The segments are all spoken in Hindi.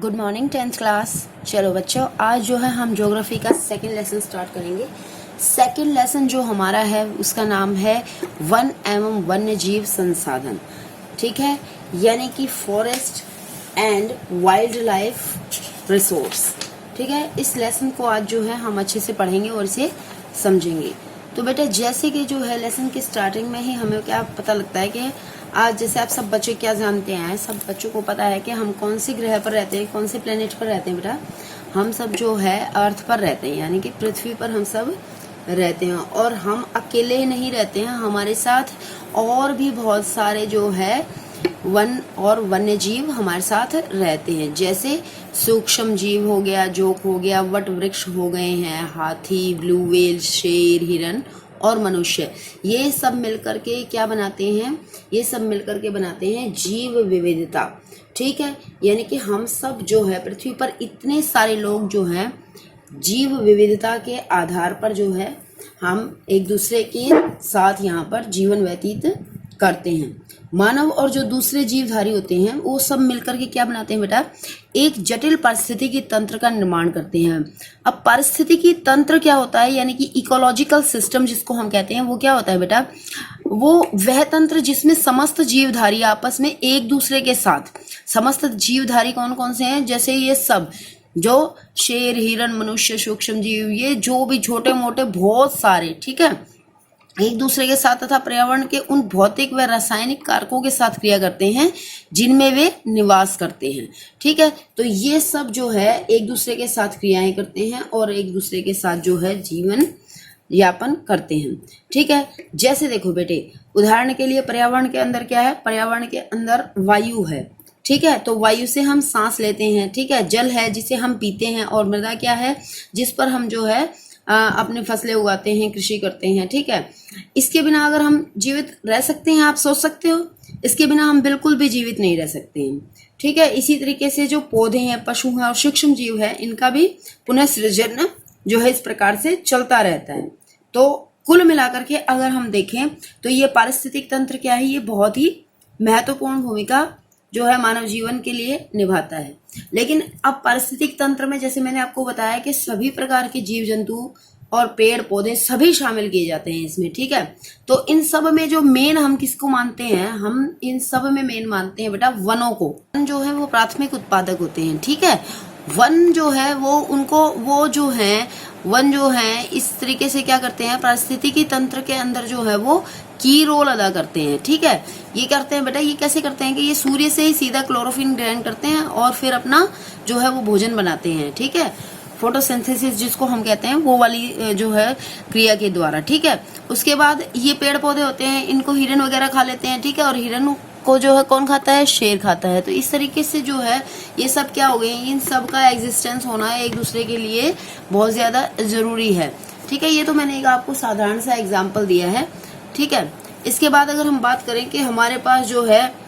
Good morning 10th class. चलो बच्चों, आज जो है हम ज्योग्राफी का सेकंड लेसन स्टार्ट करेंगे। सेकंड लेसन जो हमारा है उसका नाम है वन एवं वन्य जीव संसाधन। ठीक है, यानी कि forest and wild life resource. ठीक है, इस लेसन को आज जो है हम अच्छे से पढ़ेंगे और इसे समझेंगे। तो बेटा, जैसे कि जो है लेसन की स्टार्टिंग में ही हमें क्या पता लगता है कि आज जैसे आप सब बच्चे क्या जानते हैं, सब बच्चों को पता है कि हम कौन से ग्रह पर रहते हैं, कौन से प्लेनेट पर रहते हैं। बेटा, हम सब जो है अर्थ पर रहते हैं, यानी कि पृथ्वी पर हम सब रहते हैं। और हम अकेले नहीं रहते हैं, हमारे साथ और भी बहुत सारे जो है वन और वन्य जीव हमारे साथ रहते हैं। जैसे सूक्ष्म जीव हो गया, जोंक हो गया, वट वृक्ष हो गए हैं, हाथी, ब्लू व्हेल, शेर, हिरन और मनुष्य। ये सब मिलकर के क्या बनाते हैं? ये सब मिलकर के बनाते हैं जीव विविधता। ठीक है, यानी कि हम सब जो है पृथ्वी पर इतने सारे लोग जो हैं जीव विविधता के आधार पर जो है हम एक दूसरे के साथ यहाँ पर जीवन व्यतीत करते हैं। मानव और जो दूसरे जीवधारी होते हैं वो सब मिलकर के क्या बनाते हैं बेटा? एक जटिल पारिस्थितिकी तंत्र का निर्माण करते हैं। अब पारिस्थितिकी तंत्र क्या होता है, यानी कि इकोलॉजिकल सिस्टम जिसको हम कहते हैं, वो क्या होता है बेटा? वो वह तंत्र जिसमें समस्त जीवधारी आपस में एक दूसरे के साथ, समस्त जीवधारी कौन कौन से हैं? जैसे ये सब जो शेर, हिरन, मनुष्य, सूक्ष्म जीव, ये जो भी छोटे मोटे बहुत सारे, ठीक है, एक दूसरे के साथ तथा पर्यावरण के उन भौतिक व रासायनिक कारकों के साथ क्रिया करते हैं जिनमें वे निवास करते हैं। ठीक है, तो ये सब जो है एक दूसरे के साथ क्रियाएं करते हैं और एक दूसरे के साथ जो है जीवन यापन करते हैं। ठीक है, जैसे देखो बेटे, उदाहरण के लिए पर्यावरण के अंदर क्या है? पर्यावरण के अंदर वायु है। ठीक है, तो वायु से हम सांस लेते हैं। ठीक है, जल है जिसे हम पीते हैं, और मृदा क्या है? जिस पर हम जो है अपने फसलें उगाते हैं, कृषि करते हैं। ठीक है, इसके बिना अगर हम जीवित रह सकते हैं, आप सोच सकते हो? इसके बिना हम बिल्कुल भी जीवित नहीं रह सकते हैं। ठीक है, इसी तरीके से जो पौधे हैं, पशु हैं और सूक्ष्म जीव है, इनका भी पुनः सृजन जो है इस प्रकार से चलता रहता है। तो कुल मिलाकर के अगर हम देखें तो ये पारिस्थितिक तंत्र क्या है? ये बहुत ही महत्वपूर्ण भूमिका जो है मानव जीवन के लिए निभाता है। लेकिन अब पारिस्थितिक तंत्र में जैसे मैंने आपको बताया कि सभी प्रकार के जीव जंतु और पेड़ पौधे सभी शामिल किए जाते हैं इसमें। ठीक है, तो इन सब में जो मेन हम किसको मानते हैं? हम इन सब में मेन मानते हैं बेटा वनों को। वन जो है वो प्राथमिक उत्पादक होते हैं। ठीक है, वन जो है वो उनको वो जो है वन जो है इस तरीके से क्या करते हैं? पारिस्थितिकी तंत्र के अंदर जो है वो की रोल अदा करते हैं। ठीक है, ये करते हैं बेटा, ये कैसे करते हैं कि ये सूर्य से ही सीधा क्लोरोफिल ग्रहण करते हैं और फिर अपना जो है वो भोजन बनाते हैं। ठीक है, फोटोसिंथेसिस जिसको हम कहते हैं, वो वाली जो है क्रिया के द्वारा। ठीक है, उसके बाद ये पेड़ पौधे होते हैं, इनको हिरन वगैरह खा लेते हैं। ठीक है, और हिरन को जो है कौन खाता है? शेर खाता है। तो इस तरीके से जो है ये सब क्या हो गए? इन सब का एग्जिस्टेंस होना एक दूसरे के लिए बहुत ज्यादा जरूरी है। ठीक है, ये तो मैंने एक आपको साधारण सा एग्जाम्पल दिया है। ठीक है, इसके बाद अगर हम बात करें कि हमारे पास जो है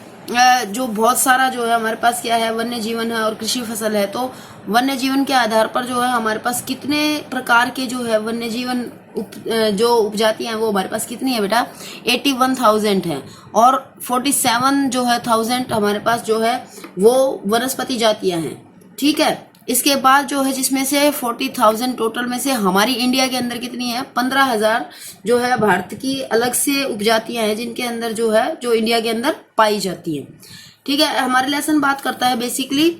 जो बहुत सारा जो है हमारे पास क्या है? वन्य जीवन है और कृषि फसल है। तो वन्य जीवन के आधार पर जो है हमारे पास कितने प्रकार के जो है वन्य जीवन जो उपजातियां हैं वो हमारे पास कितनी है बेटा? 81,000 है। और 47 जो है 1000 हमारे पास जो है वो वनस्पति जातियां हैं। ठीक है, इसके बाद जो है जिसमें से 40,000 टोटल में से हमारी इंडिया के अंदर कितनी है? 15,000 जो है भारत की अलग से उपजातियां हैं जिनके अंदर जो है जो इंडिया के अंदर पाई जाती है। ठीक है, हमारे लेसन बात करता है बेसिकली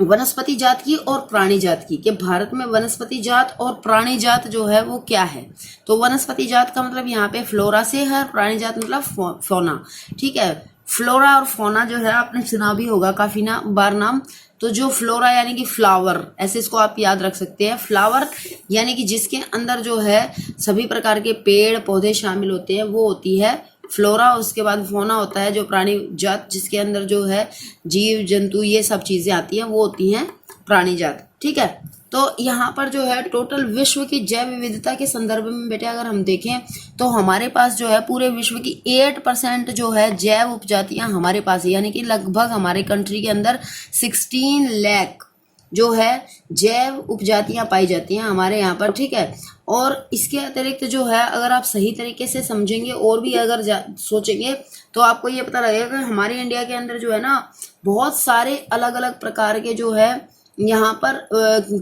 वनस्पति जात की और प्राणी जात की, कि भारत में वनस्पति जात और प्राणी जात जो है वो क्या है। तो वनस्पति जात का मतलब यहाँ पे फ्लोरा से है, प्राणी जात मतलब फौना। ठीक है, फ्लोरा और फौना जो है आपने सुना भी होगा काफी बार नाम। तो जो फ्लोरा यानी कि फ्लावर, ऐसे इसको आप याद रख सकते हैं। फ्लावर यानी कि जिसके अंदर जो है सभी प्रकार के पेड़ पौधे शामिल होते हैं, वो होती है फ्लोरा। उसके बाद फौना होता है जो प्राणी जात, जिसके अंदर जो है जीव जंतु ये सब चीजें आती हैं, वो होती हैं प्राणी जात। ठीक है, तो यहाँ पर जो है टोटल विश्व की जैव विविधता के संदर्भ में बेटे अगर हम देखें तो हमारे पास जो है पूरे विश्व की 8% जो है जैव उपजातियां हमारे पास है, यानी कि लगभग हमारे कंट्री के अंदर 16 लाख जो है जैव उपजातियां पाई जाती हैं हमारे यहाँ पर, ठीक है। और इसके अतिरिक्त जो है अगर आप सही तरीके से समझेंगे और भी अगर सोचेंगे तो आपको ये पता लगेगा कि हमारे इंडिया के अंदर जो है ना बहुत सारे अलग अलग प्रकार के जो है यहाँ पर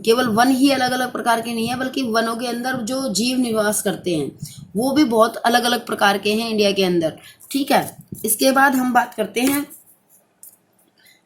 केवल वन ही अलग अलग प्रकार के नहीं है, बल्कि वनों के अंदर जो जीव निवास करते हैं वो भी बहुत अलग अलग प्रकार के हैं इंडिया के अंदर, ठीक है। इसके बाद हम बात करते हैं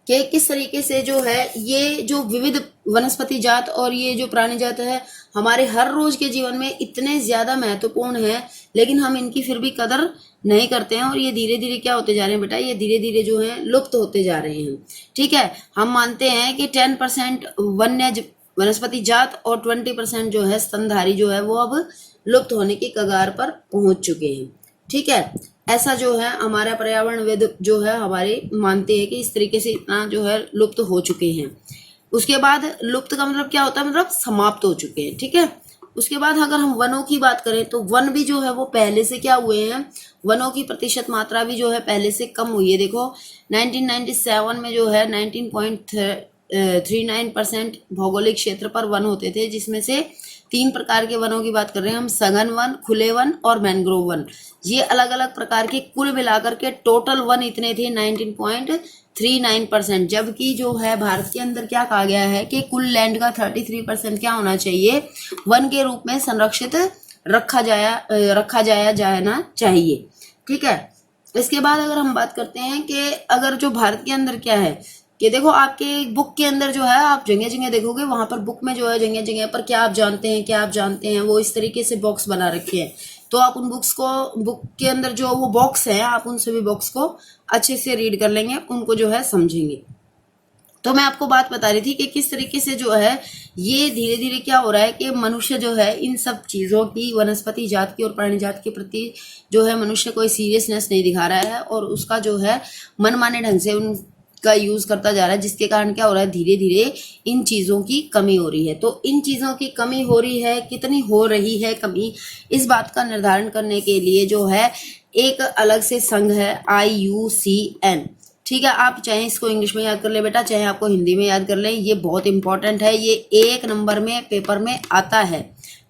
कि किस तरीके से जो है ये जो विविध वनस्पति जात और ये जो प्राणी जात है हमारे हर रोज के जीवन में इतने ज्यादा महत्वपूर्ण है, लेकिन हम इनकी फिर भी कदर नहीं करते हैं और ये धीरे धीरे क्या होते जा रहे हैं बेटा, ये धीरे धीरे जो है लुप्त होते जा रहे हैं, ठीक है। हम मानते हैं कि 10% वन्य वनस्पति जात और 20% जो है स्तनधारी जो है वो अब लुप्त होने की कगार पर पहुंच चुके हैं, ठीक है। ऐसा जो है हमारा पर्यावरणविद जो है हमारे मानते हैं कि इस तरीके से इतना जो है लुप्त हो चुके हैं। उसके बाद लुप्त का मतलब क्या होता है, मतलब समाप्त हो चुके हैं, ठीक है। उसके बाद अगर हम वनों की बात करें तो वन भी जो है वो पहले से क्या हुए हैं, वनों की प्रतिशत मात्रा भी जो है पहले से कम हुई है। देखो 1997 में जो है 19.39% भौगोलिक क्षेत्र पर वन होते थे, जिसमें से 3 प्रकार के वनों की बात कर रहे हैं हम, सघन वन, खुले वन और मैनग्रोव वन। ये अलग अलग प्रकार के कुल मिलाकर के टोटल वन इतने थे 19.39%, जबकि जो है भारत के अंदर क्या कहा गया है कि कुल लैंड का 33% क्या होना चाहिए, वन के रूप में संरक्षित रखा जाना चाहिए, ठीक है। इसके बाद अगर हम बात करते हैं कि अगर जो भारत के अंदर क्या है कि देखो आपके बुक के अंदर जो है आप जगह जगह देखोगे, वहां पर बुक में जो है जगह जगह पर क्या आप जानते हैं वो इस तरीके से बॉक्स बना रखे हैं। तो आप उन बुक के अंदर जो वो बॉक्स है आप उन सभी बॉक्स को अच्छे से रीड कर लेंगे, उनको जो है समझेंगे। तो मैं आपको बात बता रही थी कि किस तरीके से जो है ये धीरे धीरे क्या हो रहा है कि मनुष्य जो है इन सब चीजों की, वनस्पति जात की और प्राणी जात के प्रति जो है मनुष्य कोई सीरियसनेस नहीं दिखा रहा है और उसका जो है मनमाने ढंग से उनका यूज करता जा रहा है, जिसके कारण क्या हो रहा है धीरे धीरे इन चीजों की कमी हो रही है। तो इन चीजों की कमी हो रही है, कितनी हो रही है कमी, इस बात का निर्धारण करने के लिए जो है एक अलग से संघ है IUCN, ठीक है। आप चाहे इसको इंग्लिश में याद कर ले बेटा, चाहे आपको हिंदी में याद कर ले, ये बहुत इंपॉर्टेंट है, ये 1 नंबर में पेपर में आता है,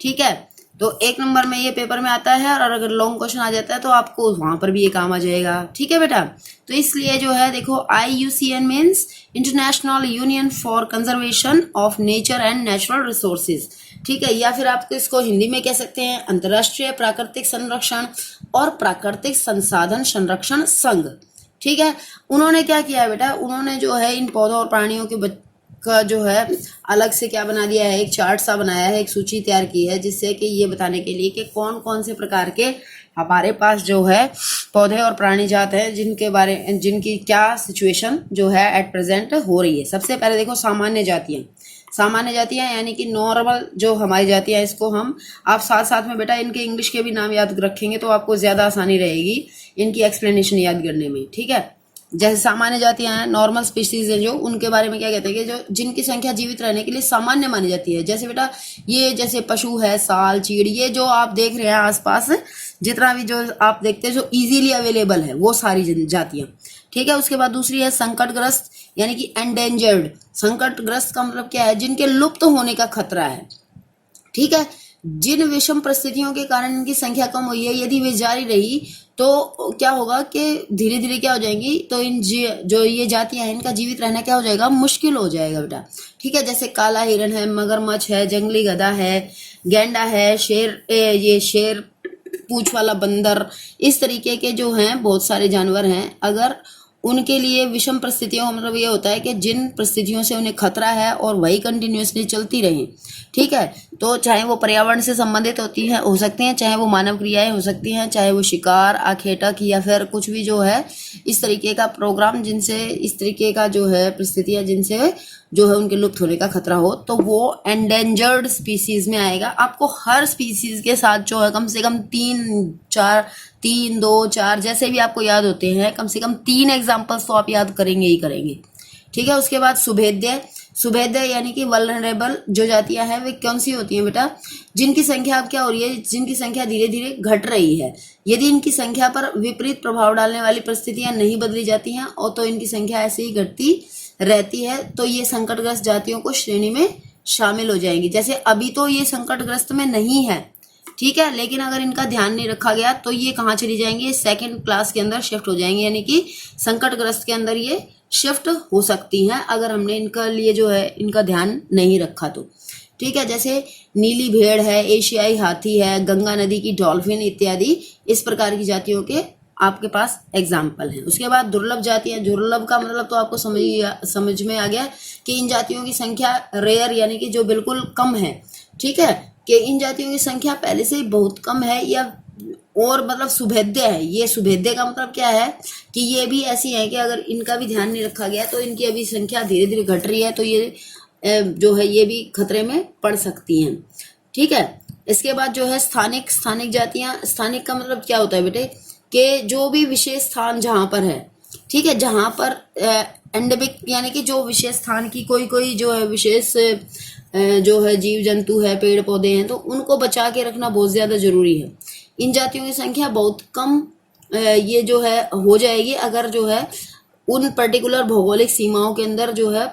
ठीक है। तो 1 नंबर में ये पेपर में आता है और अगर लॉन्ग क्वेश्चन आ जाता है तो आपको वहां पर भी ये काम आ जाएगा, ठीक है बेटा। तो इसलिए जो है देखो IUCN means international union for conservation of nature and natural resources, ठीक है। या फिर आपको इसको हिंदी में कह सकते हैं अंतर्राष्ट्रीय प्राकृतिक संरक्षण और प्राकृतिक संसाधन संरक्षण संघ, ठीक है। उन्होंने क्या किया है बेटा, उन्होंने जो है इन पौधों और प्राणियों के का जो है अलग से क्या बना दिया है, एक चार्ट सा बनाया है, एक सूची तैयार की है, जिससे कि ये बताने के लिए कि कौन कौन से प्रकार के हमारे पास जो है पौधे और प्राणी जात है जिनकी क्या सिचुएशन जो है एट प्रेजेंट हो रही है। सबसे पहले देखो सामान्य जातियां यानी कि नॉर्मल जो हमारी जातियां, इसको हम आप साथ साथ में बेटा इनके इंग्लिश के भी नाम याद रखेंगे तो आपको ज्यादा आसानी रहेगी इनकी एक्सप्लेनेशन याद करने में, ठीक है। जैसे सामान्य जातियां हैं, नॉर्मल स्पीशीज है जो, उनके बारे में क्या कहते हैं कि जो जिनकी संख्या जीवित रहने के लिए सामान्य मानी जाती है। जैसे बेटा ये जैसे पशु है, साल, चीड़, ये जो आप देख रहे हैं आसपास जितना भी जो आप देखते हैं जो इजीली अवेलेबल है वो सारी जातियां, ठीक है। उसके बाद दूसरी है संकटग्रस्त यानी कि एंडेंजर्ड। संकटग्रस्त का मतलब क्या है, जिनके लुप्त होने का खतरा है, ठीक है। जिन विषम परिस्थितियों के कारण इनकी संख्या कम हुई है, यदि वे जारी रही तो क्या होगा कि धीरे धीरे क्या हो जाएंगी, तो जो ये जातियां हैं इनका जीवित रहना क्या हो जाएगा, मुश्किल हो जाएगा बेटा, ठीक है। जैसे काला हिरण है, मगरमच्छ है, जंगली गधा है, गैंडा है, शेर पूंछ वाला बंदर, इस तरीके के जो हैं बहुत सारे जानवर हैं। अगर उनके लिए विषम परिस्थितियों का मतलब ये होता है कि जिन परिस्थितियों से उन्हें खतरा है और वही कंटिन्यूसली चलती रहे, ठीक है। तो चाहे वो पर्यावरण से संबंधित हो सकती हैं, चाहे वो मानव क्रियाएं हो सकती हैं, चाहे वो शिकार, आखेटक या फिर कुछ भी जो है इस तरीके का प्रोग्राम जिनसे इस तरीके का जो है परिस्थितियां जिनसे जो है उनके लुप्त होने का खतरा हो, तो वो एंडेंजर्ड स्पीसीज में आएगा। आपको हर स्पीसीज के साथ जो है कम से कम 3 2 4 जैसे भी आपको याद होते हैं, कम से कम 3 एग्जाम्पल्स तो आप याद करेंगे ही करेंगे, ठीक है। उसके बाद सुभेद्य यानी कि वल्नरेबल जो जातियां हैं वे कौन सी होती हैं बेटा, जिनकी संख्या अब क्या हो रही है, जिनकी संख्या धीरे धीरे घट रही है। यदि इनकी संख्या पर विपरीत प्रभाव डालने वाली परिस्थितियां नहीं बदली जाती हैं और तो इनकी संख्या ऐसे ही घटती रहती है तो ये संकटग्रस्त जातियों को श्रेणी में शामिल हो जाएंगी। जैसे अभी तो ये संकटग्रस्त में नहीं है, ठीक है, लेकिन अगर इनका ध्यान नहीं रखा गया तो ये कहाँ चली जाएंगी, सेकंड क्लास के अंदर शिफ्ट हो जाएंगे, यानी कि संकटग्रस्त के अंदर ये शिफ्ट हो सकती हैं अगर हमने इनका लिए जो है इनका ध्यान नहीं रखा तो, ठीक है। जैसे नीली भेड़ है, एशियाई हाथी है, गंगा नदी की डॉल्फिन इत्यादि इस प्रकार की जातियों के आपके पास एग्जाम्पल हैं। उसके बाद दुर्लभ जातियां, दुर्लभ का मतलब तो आपको समझ में आ गया कि इन जातियों की संख्या रेयर यानी कि जो बिल्कुल कम है, ठीक है, कि इन जातियों की संख्या पहले से ही बहुत कम है या और मतलब सुभेद्य है। ये सुभेद्य का मतलब क्या है कि ये भी ऐसी है कि अगर इनका भी ध्यान नहीं रखा गया तो इनकी अभी संख्या धीरे धीरे घट रही है, तो ये जो है ये भी खतरे में पड़ सकती हैं, ठीक है। इसके बाद जो है स्थानिक जातियां, स्थानिक का मतलब क्या होता है बेटे कि जो भी विशेष स्थान जहां पर है, ठीक है, जहां पर एंडेमिक यानी कि जो विशेष स्थान की कोई जो है विशेष जो है जीव जंतु है, पेड़ पौधे हैं, तो उनको बचा के रखना बहुत ज्यादा जरूरी है। इन जातियों की संख्या बहुत कम ये जो है हो जाएगी अगर जो है उन पर्टिकुलर भौगोलिक सीमाओं के अंदर जो है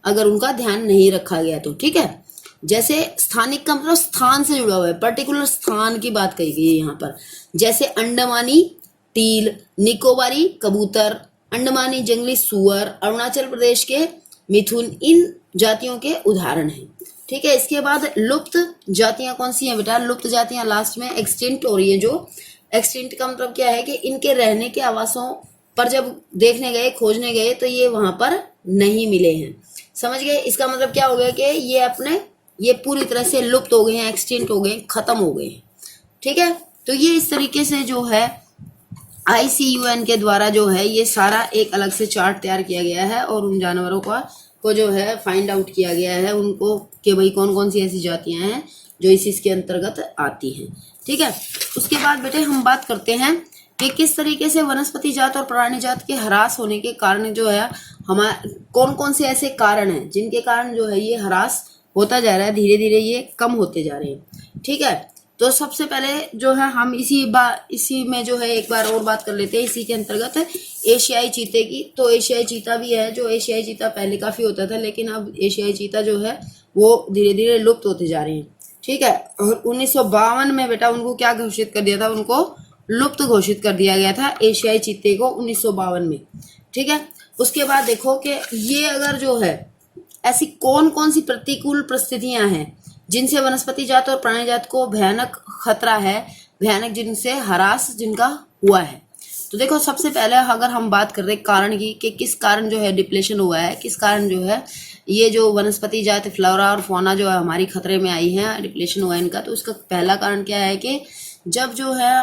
अगर उनका ध्यान नहीं रखा गया तो, ठीक है। जैसे स्थानिक का मतलब स्थान से जुड़ा हुआ है, पर्टिकुलर स्थान की बात कही गई है यहाँ पर। जैसे अंडमानी टील, निकोबारी कबूतर, अंडमानी जंगली सुअर, अरुणाचल प्रदेश के मिथुन इन जातियों के उदाहरण हैं, ठीक है। इसके बाद लुप्त जातियां कौन सी हैं बेटा, लुप्त जातियां लास्ट में एक्सटिंक्ट हो रही है। जो एक्सटिंक्ट का मतलब क्या है कि इनके रहने के आवासों पर जब देखने गए, खोजने गए तो ये वहां पर नहीं मिले हैं, समझ गए। इसका मतलब क्या हो गया कि ये पूरी तरह से लुप्त हो गए हैं, एक्सटिंक्ट हो गए, खत्म हो गए हैं, ठीक है। तो ये इस तरीके से जो है ICUN के द्वारा जो है ये सारा एक अलग से चार्ट तैयार किया गया है और उन जानवरों को जो है फाइंड आउट किया गया है उनको कि भाई कौन कौन सी ऐसी जातियां हैं जो इसके अंतर्गत आती हैं, ठीक है। उसके बाद बेटे हम बात करते हैं कि किस तरीके से वनस्पति जात और प्राणी जात के ह्रास होने के कारण जो है हमारे कौन कौन से ऐसे कारण हैं जिनके कारण जो है ये ह्रास होता जा रहा है, धीरे धीरे ये कम होते जा रहे हैं, ठीक है। तो सबसे पहले जो है हम इसी में जो है एक बार और बात कर लेते हैं इसी के अंतर्गत एशियाई चीते की। तो एशियाई चीता भी है, जो एशियाई चीता पहले काफी होता था लेकिन अब एशियाई चीता जो है वो धीरे धीरे लुप्त होते जा रहे हैं, ठीक है। और 1952 में बेटा उनको क्या घोषित कर दिया था, उनको लुप्त घोषित कर दिया गया था एशियाई चीते को 1952 में, ठीक है। उसके बाद देखो कि ये अगर जो है ऐसी कौन कौन सी प्रतिकूल परिस्थितियां हैं जिनसे वनस्पति जात और प्राणी जात को भयानक खतरा है, भयानक जिनसे ह्रास जिनका हुआ है। तो देखो सबसे पहले अगर हम बात कर रहे हैं कारण की कि किस कारण जो है डिप्लेशन हुआ है, किस कारण जो है ये जो वनस्पति जात फ्लोरा और फौना जो है हमारी खतरे में आई है, डिप्लेशन हुआ है इनका। तो उसका पहला कारण क्या है कि जब जो है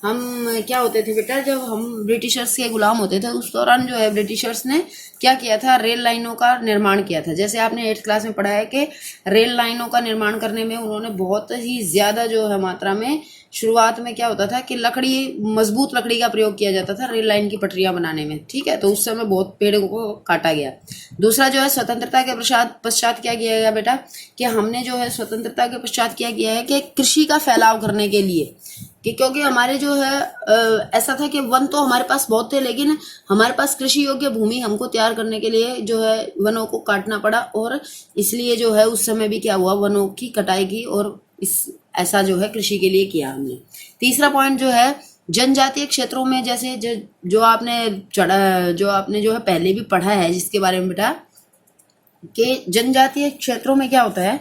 हम क्या होते थे बेटा, जब हम ब्रिटिशर्स के गुलाम होते थे उस दौरान जो है ब्रिटिशर्स ने क्या किया था, रेल लाइनों का निर्माण किया था। जैसे आपने 8th क्लास में पढ़ा है कि रेल लाइनों का निर्माण करने में उन्होंने बहुत ही ज्यादा जो है मात्रा में शुरुआत में क्या होता था कि मजबूत लकड़ी का प्रयोग किया जाता था रेल लाइन की पटरियां बनाने में, ठीक है। तो उस समय बहुत पेड़ों को काटा गया। दूसरा जो है स्वतंत्रता के पश्चात क्या किया गया बेटा कि हमने जो है स्वतंत्रता के पश्चात क्या किया है कि कृषि का फैलाव करने के लिए क्योंकि हमारे जो है ऐसा था कि वन तो हमारे पास बहुत थे लेकिन हमारे पास कृषि योग्य भूमि हमको तैयार करने के लिए जो है वनों को काटना पड़ा और इसलिए जो है उस समय भी क्या हुआ, वनों की कटाई की और ऐसा जो है कृषि के लिए किया हमने। तीसरा पॉइंट जो है जनजातीय क्षेत्रों में, जैसे जो आपने जो है पहले भी पढ़ा है जिसके बारे में बेटा कि जनजातीय क्षेत्रों में क्या होता है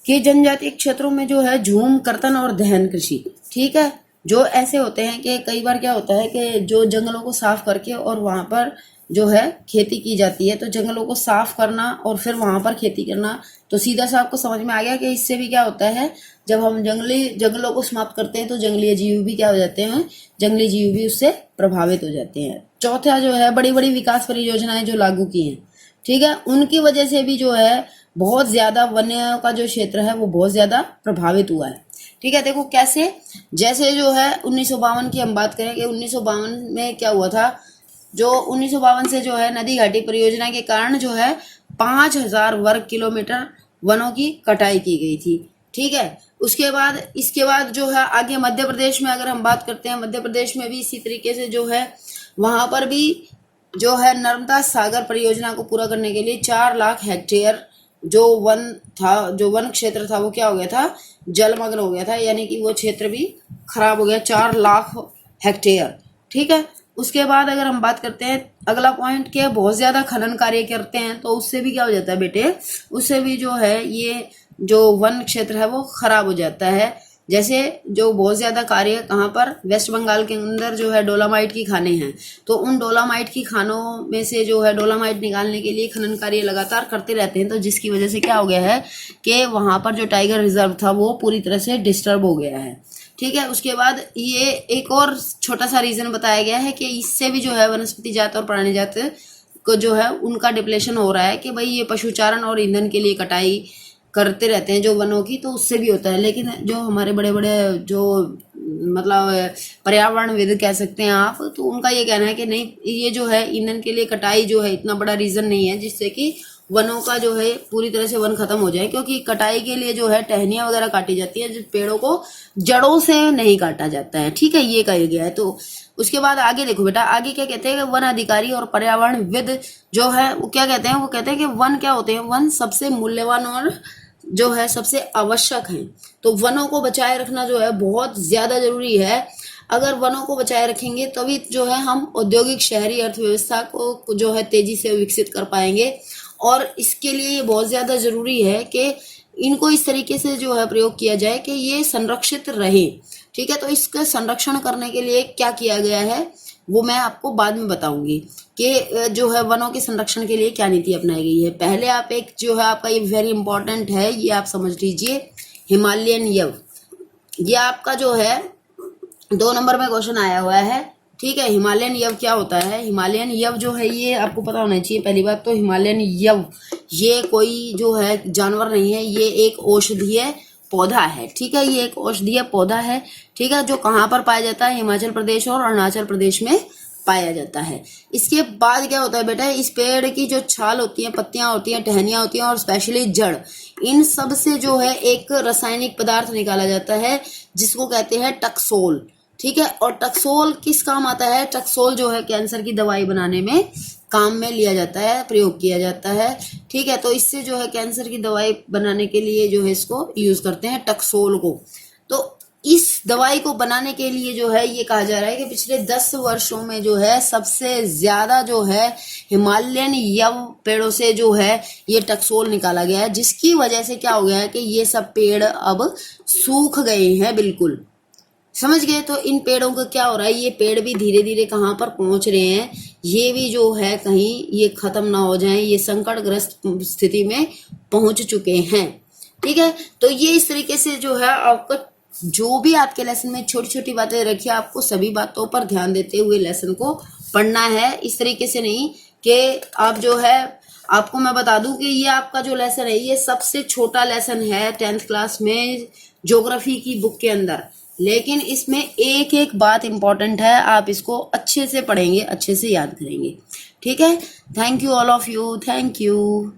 कि जनजातीय क्षेत्रों में जो है झूम कर्तन और दहन कृषि, ठीक है, जो ऐसे होते हैं कि कई बार क्या होता है कि जो जंगलों को साफ करके और वहां पर जो है खेती की जाती है। तो जंगलों को साफ करना और फिर वहां पर खेती करना, तो सीधा सा आपको समझ में आ गया कि इससे भी क्या होता है, जब हम जंगलों को समाप्त करते हैं तो जंगली जीव भी क्या हो जाते हैं, जंगली जीव भी उससे प्रभावित हो जाते हैं। चौथा जो है बड़ी बड़ी विकास परियोजनाएं जो लागू की हैं, ठीक है, उनकी वजह से भी जो है बहुत ज्यादा वन्य का जो क्षेत्र है वो बहुत ज्यादा प्रभावित हुआ है, ठीक है। देखो कैसे, जैसे जो है 1952 की हम बात करें कि 1952 में क्या हुआ था, जो 1952 से जो है नदी घाटी परियोजना के कारण जो है 5000 वर्ग किलोमीटर वनों की कटाई की गई थी, ठीक है। इसके बाद जो है आगे मध्य प्रदेश में अगर हम बात करते हैं, मध्य प्रदेश में भी इसी तरीके से जो है वहां पर भी जो है नर्मदा सागर परियोजना को पूरा करने के लिए 4 लाख हेक्टेयर जो वन था, जो वन क्षेत्र था, वो क्या हो गया था, जलमग्न हो गया था, यानी कि वो क्षेत्र भी खराब हो गया, 4 लाख हेक्टेयर। ठीक है। उसके बाद अगर हम बात करते हैं अगला पॉइंट के, बहुत ज्यादा खनन कार्य करते हैं तो उससे भी क्या हो जाता है बेटे, उससे भी जो है ये जो वन क्षेत्र है वो खराब हो जाता है। जैसे जो बहुत ज्यादा कार्य कहाँ पर, वेस्ट बंगाल के अंदर जो है डोलामाइट की खानें हैं, तो उन डोलामाइट की खानों में से जो है डोलामाइट निकालने के लिए खनन कार्य लगातार करते रहते हैं, तो जिसकी वजह से क्या हो गया है कि वहां पर जो टाइगर रिजर्व था वो पूरी तरह से डिस्टर्ब हो गया है। ठीक है। उसके बाद ये एक और छोटा सा रीजन बताया गया है कि इससे भी जो है वनस्पति जात और प्राणी जात को जो है उनका डिप्लेशन हो रहा है, कि भाई ये पशुचारण और ईंधन के लिए कटाई करते रहते हैं जो वनों की, तो उससे भी होता है। लेकिन जो हमारे बड़े बड़े जो मतलब पर्यावरणविद कह सकते हैं आप, तो उनका ये कहना है कि नहीं, ये जो है ईंधन के लिए कटाई जो है इतना बड़ा रीजन नहीं है जिससे कि वनों का जो है पूरी तरह से वन खत्म हो जाए, क्योंकि कटाई के लिए जो है टहनियां वगैरह काटी जाती है, जो पेड़ों को जड़ों से नहीं काटा जाता है। ठीक है, ये कहा गया है। तो उसके बाद आगे देखो बेटा, आगे क्या कहते हैं कि वन अधिकारी और पर्यावरणविद जो है वो क्या कहते हैं, वो कहते हैं कि वन क्या होते हैं, वन सबसे मूल्यवान और जो है सबसे आवश्यक हैं। तो वनों को बचाए रखना जो है बहुत ज्यादा जरूरी है। अगर वनों को बचाए रखेंगे तभी जो है हम औद्योगिक शहरी अर्थव्यवस्था को जो है तेजी से विकसित कर पाएंगे, और इसके लिए ये बहुत ज्यादा जरूरी है कि इनको इस तरीके से जो है प्रयोग किया जाए कि ये संरक्षित रहे। ठीक है। तो इसका संरक्षण करने के लिए क्या किया गया है वो मैं आपको बाद में बताऊंगी कि जो है वनों के संरक्षण के लिए क्या नीति अपनाई गई है। पहले आप एक जो है आपका ये वेरी इंपॉर्टेंट है, ये आप समझ लीजिए, हिमालयन यव। ये आपका जो है 2 नंबर में क्वेश्चन आया हुआ है। ठीक है। हिमालयन यव क्या होता है, हिमालयन यव जो है ये आपको पता होना चाहिए। पहली बात तो हिमालयन यव ये कोई जो है जानवर नहीं है, ये एक औषधीय पौधा है। ठीक है, ये एक औषधीय पौधा है। ठीक है, जो कहाँ पर पाया जाता है, हिमाचल प्रदेश और अरुणाचल प्रदेश में पाया जाता है। इसके बाद क्या होता है बेटा, इस पेड़ की जो छाल होती है, पत्तियां होती हैं, टहनियां होती हैं और स्पेशली जड़, इन सब से जो है एक रासायनिक पदार्थ निकाला जाता है जिसको कहते हैं टक्सोल। ठीक है। और टक्सोल किस काम आता है, टक्सोल जो है कैंसर की दवाई बनाने में काम में लिया जाता है, प्रयोग किया जाता है। ठीक है। तो इससे जो है कैंसर की दवाई बनाने के लिए जो है इसको यूज करते हैं टक्सोल को। तो इस दवाई को बनाने के लिए जो है ये कहा जा रहा है कि पिछले 10 वर्षों में जो है सबसे ज्यादा जो है हिमालयन यव पेड़ों से जो है ये टक्सोल निकाला गया है, जिसकी वजह से क्या हो गया है कि ये सब पेड़ अब सूख गए हैं बिल्कुल। समझ गए। तो इन पेड़ों का क्या हो रहा है, ये पेड़ भी धीरे धीरे कहाँ पर पहुंच रहे हैं, ये भी जो है कहीं ये खत्म ना हो जाए, ये संकटग्रस्त स्थिति में पहुंच चुके हैं। ठीक है। तो ये इस तरीके से जो है आपका जो भी आपके लेसन में छोटी छोटी बातें रखिए, आपको सभी बातों पर ध्यान देते हुए लेसन को पढ़ना है। इस तरीके से नहीं कि आप जो है, आपको मैं बता दूं कि ये आपका जो लेसन है ये सबसे छोटा लेसन है 10th क्लास में ज्योग्राफी की बुक के अंदर, लेकिन इसमें एक एक बात इंपॉर्टेंट है, आप इसको अच्छे से पढ़ेंगे, अच्छे से याद करेंगे। ठीक है। Thank you all of you, thank you.